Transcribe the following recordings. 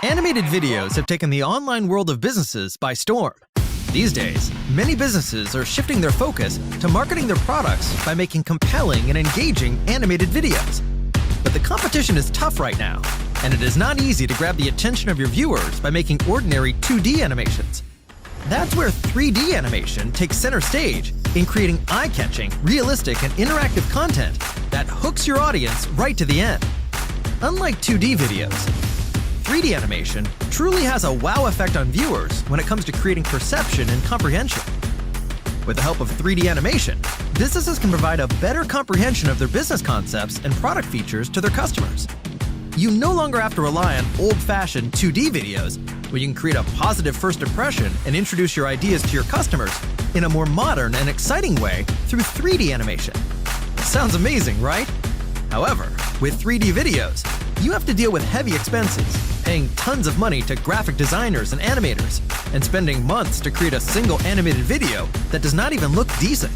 Animated videos have taken the online world of businesses by storm. These days, many businesses are shifting their focus to marketing their products by making compelling and engaging animated videos. But the competition is tough right now, and it is not easy to grab the attention of your viewers by making ordinary 2D animations. That's where 3D animation takes center stage in creating eye-catching, realistic, and interactive content that hooks your audience right to the end. Unlike 2D videos, 3D animation truly has a wow effect on viewers when it comes to creating perception and comprehension. With the help of 3D animation, businesses can provide a better comprehension of their business concepts and product features to their customers. You no longer have to rely on old-fashioned 2D videos, where you can create a positive first impression and introduce your ideas to your customers in a more modern and exciting way through 3D animation. Sounds amazing, right? However, with 3D videos, you have to deal with heavy expenses, paying tons of money to graphic designers and animators, and spending months to create a single animated video that does not even look decent.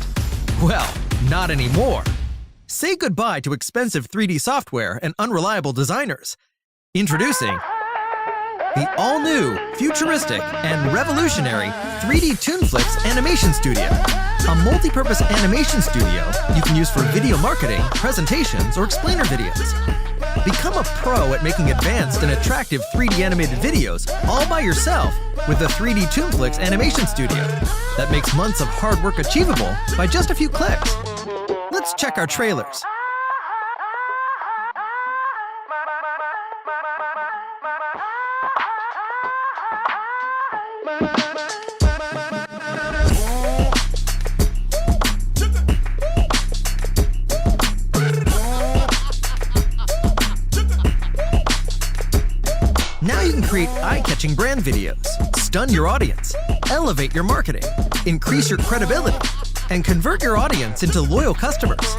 Well, not anymore. Say goodbye to expensive 3D software and unreliable designers. Introducing the all-new, futuristic, and revolutionary 3D ToonFlix Animation Studio. A multi-purpose animation studio you can use for video marketing, presentations, or explainer videos. Become a pro at making advanced and attractive 3D animated videos all by yourself with the 3D ToonFlix Animation Studio that makes months of hard work achievable by just a few clicks. Let's check our trailers. Now you can create eye-catching brand videos, stun your audience, elevate your marketing, increase your credibility, and convert your audience into loyal customers.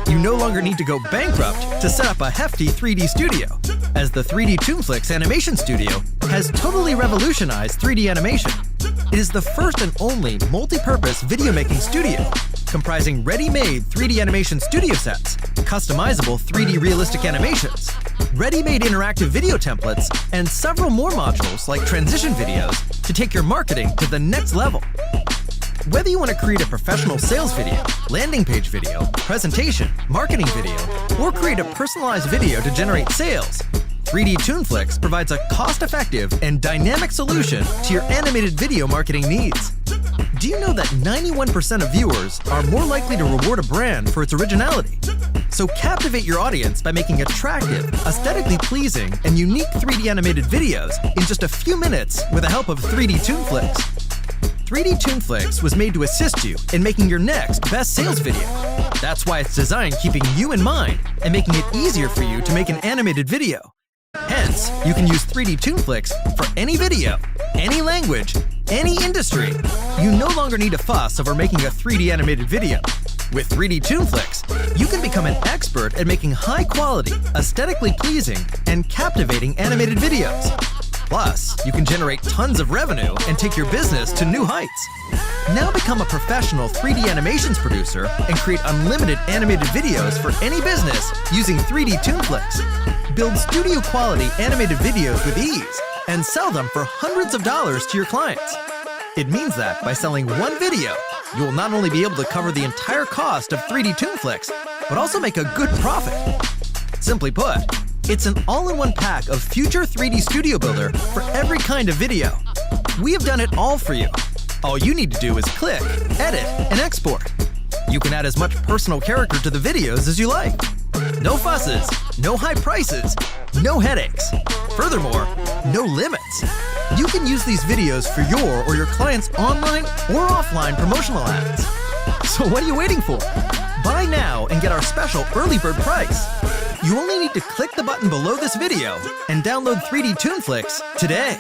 You no longer need to go bankrupt to set up a hefty 3D studio, as the 3D ToonFlix Animation Studio has totally revolutionized 3D animation. It is the first and only multi-purpose video-making studio, comprising ready-made 3D animation studio sets, customizable 3D realistic animations, ready-made interactive video templates, and several more modules like transition videos to take your marketing to the next level. Whether you want to create a professional sales video, landing page video, presentation, marketing video, or create a personalized video to generate sales, 3D ToonFlix provides a cost-effective and dynamic solution to your animated video marketing needs. Do you know that 91% of viewers are more likely to reward a brand for its originality? So captivate your audience by making attractive, aesthetically pleasing, and unique 3D animated videos in just a few minutes with the help of 3D ToonFlix. 3D ToonFlix was made to assist you in making your next best sales video. That's why it's designed keeping you in mind and making it easier for you to make an animated video. Hence, you can use 3D ToonFlix for any video, any language, any industry. You no longer need to fuss over making a 3D animated video. With 3D ToonFlix, you can become an expert at making high-quality, aesthetically pleasing, and captivating animated videos. Plus, you can generate tons of revenue and take your business to new heights. Now become a professional 3D animations producer and create unlimited animated videos for any business using 3D ToonFlix. Build studio-quality animated videos with ease and sell them for hundreds of dollars to your clients. It means that by selling one video, you will not only be able to cover the entire cost of 3D ToonFlix, but also make a good profit. Simply put, it's an all-in-one pack of future 3D Studio Builder for every kind of video. We have done it all for you. All you need to do is click, edit, and export. You can add as much personal character to the videos as you like. No fusses, no high prices, no headaches. Furthermore, no limits. You can use these videos for your or your clients' online or offline promotional ads. So what are you waiting for? Buy now and get our special early bird price. You only need to click the button below this video and download 3D ToonFlix today.